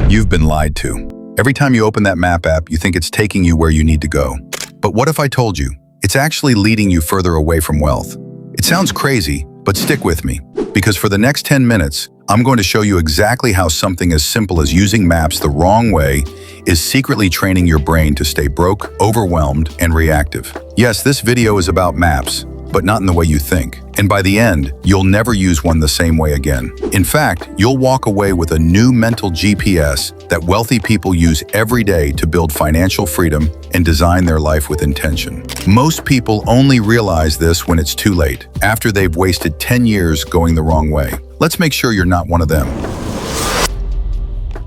You've been lied to. Every time you open that map app, you think it's taking you where you need to go. But what if I told you it's actually leading you further away from wealth? It sounds crazy, but stick with me, because for the next 10 minutes, I'm going to show you exactly how something as simple as using maps the wrong way is secretly training your brain to stay broke, overwhelmed, and reactive. Yes, this video is about maps, but not in the way you think. And by the end, you'll never use one the same way again. In fact, you'll walk away with a new mental GPS that wealthy people use every day to build financial freedom and design their life with intention. Most people only realize this when it's too late, after they've wasted 10 years going the wrong way. Let's make sure you're not one of them.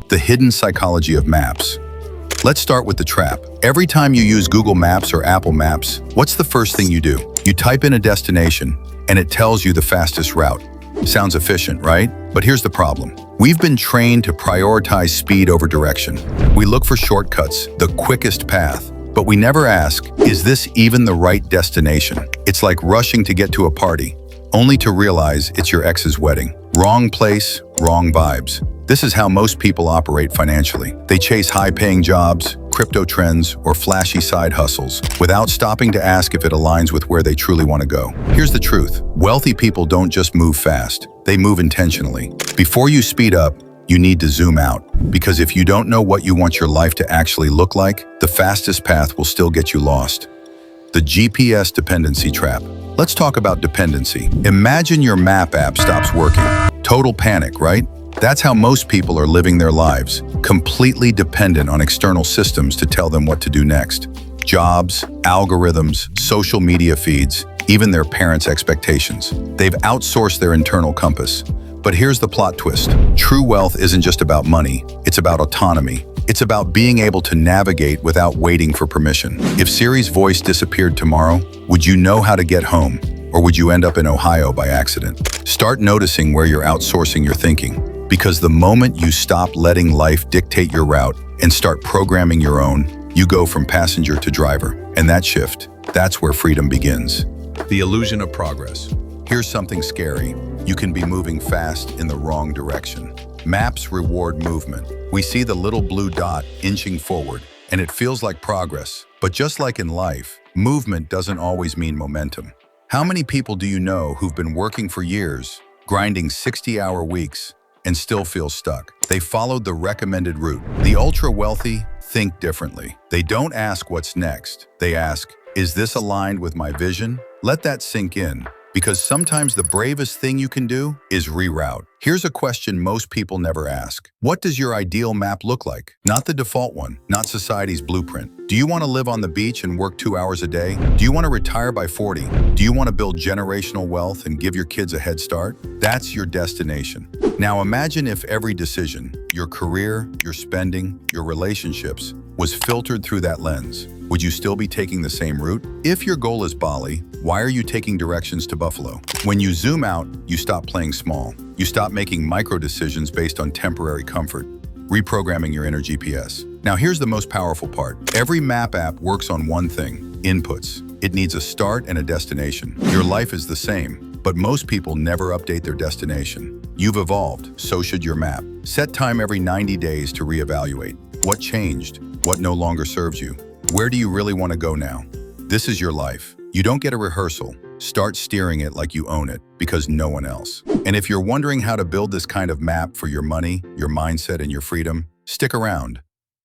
The hidden psychology of maps. Let's start with the trap. Every time you use Google Maps or Apple Maps, what's the first thing you do? You type in a destination, and it tells you the fastest route. Sounds efficient, right? But here's the problem. We've been trained to prioritize speed over direction. We look for shortcuts, the quickest path, but we never ask, is this even the right destination? It's like rushing to get to a party, only to realize it's your ex's wedding. Wrong place, wrong vibes. This is how most people operate financially. They chase high-paying jobs, crypto trends, or flashy side hustles without stopping to ask if it aligns with where they truly want to go. Here's the truth. Wealthy people don't just move fast. They move intentionally. Before you speed up, you need to zoom out, because if you don't know what you want your life to actually look like, the fastest path will still get you lost. The GPS dependency trap. Let's talk about dependency. Imagine your map app stops working. Total panic, right? That's how most people are living their lives, completely dependent on external systems to tell them what to do next. Jobs, algorithms, social media feeds, even their parents' expectations. They've outsourced their internal compass. But here's the plot twist. True wealth isn't just about money, it's about autonomy. It's about being able to navigate without waiting for permission. If Siri's voice disappeared tomorrow, would you know how to get home? Or would you end up in Ohio by accident? Start noticing where you're outsourcing your thinking, because the moment you stop letting life dictate your route and start programming your own, you go from passenger to driver. And that shift, that's where freedom begins. The illusion of progress. Here's something scary. You can be moving fast in the wrong direction. Maps reward movement. We see the little blue dot inching forward, and it feels like progress. But just like in life, movement doesn't always mean momentum. How many people do you know who've been working for years, grinding 60-hour weeks, and still feel stuck? They followed the recommended route. The ultra-wealthy think differently. They don't ask what's next. They ask, is this aligned with my vision? Let that sink in, because sometimes the bravest thing you can do is reroute. Here's a question most people never ask. What does your ideal map look like? Not the default one, not society's blueprint. Do you want to live on the beach and work 2 hours a day? Do you want to retire by 40? Do you want to build generational wealth and give your kids a head start? That's your destination. Now imagine if every decision, your career, your spending, your relationships, was filtered through that lens. Would you still be taking the same route? If your goal is Bali, why are you taking directions to Buffalo? When you zoom out, you stop playing small. You stop making micro decisions based on temporary comfort, reprogramming your inner GPS. Now here's the most powerful part. Every map app works on one thing, inputs. It needs a start and a destination. Your life is the same, but most people never update their destination. You've evolved, so should your map. Set time every 90 days to reevaluate. What changed? What no longer serves you? Where do you really want to go now? This is your life. You don't get a rehearsal. Start steering it like you own it, because no one else. And if you're wondering how to build this kind of map for your money, your mindset, and your freedom, stick around.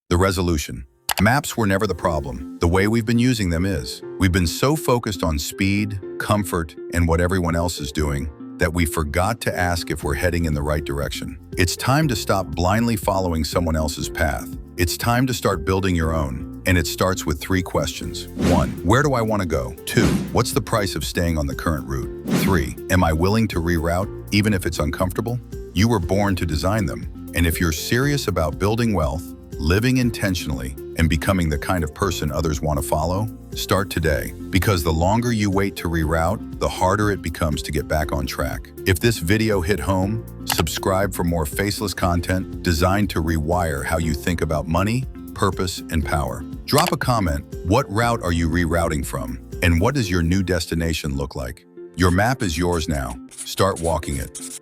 The resolution. Maps were never the problem. The way we've been using them is. We've been so focused on speed, comfort, and what everyone else is doing that we forgot to ask if we're heading in the right direction. It's time to stop blindly following someone else's path. It's time to start building your own, and it starts with 3 questions. 1. Where do I want to go? 2. What's the price of staying on the current route? 3. Am I willing to reroute, even if it's uncomfortable? You were born to design them, and if you're serious about building wealth, living intentionally, and becoming the kind of person others want to follow, start today. Because the longer you wait to reroute, the harder it becomes to get back on track. If this video hit home, subscribe for more faceless content designed to rewire how you think about money, purpose, and power. Drop a comment. What route are you rerouting from? And what does your new destination look like? Your map is yours now. Start walking it.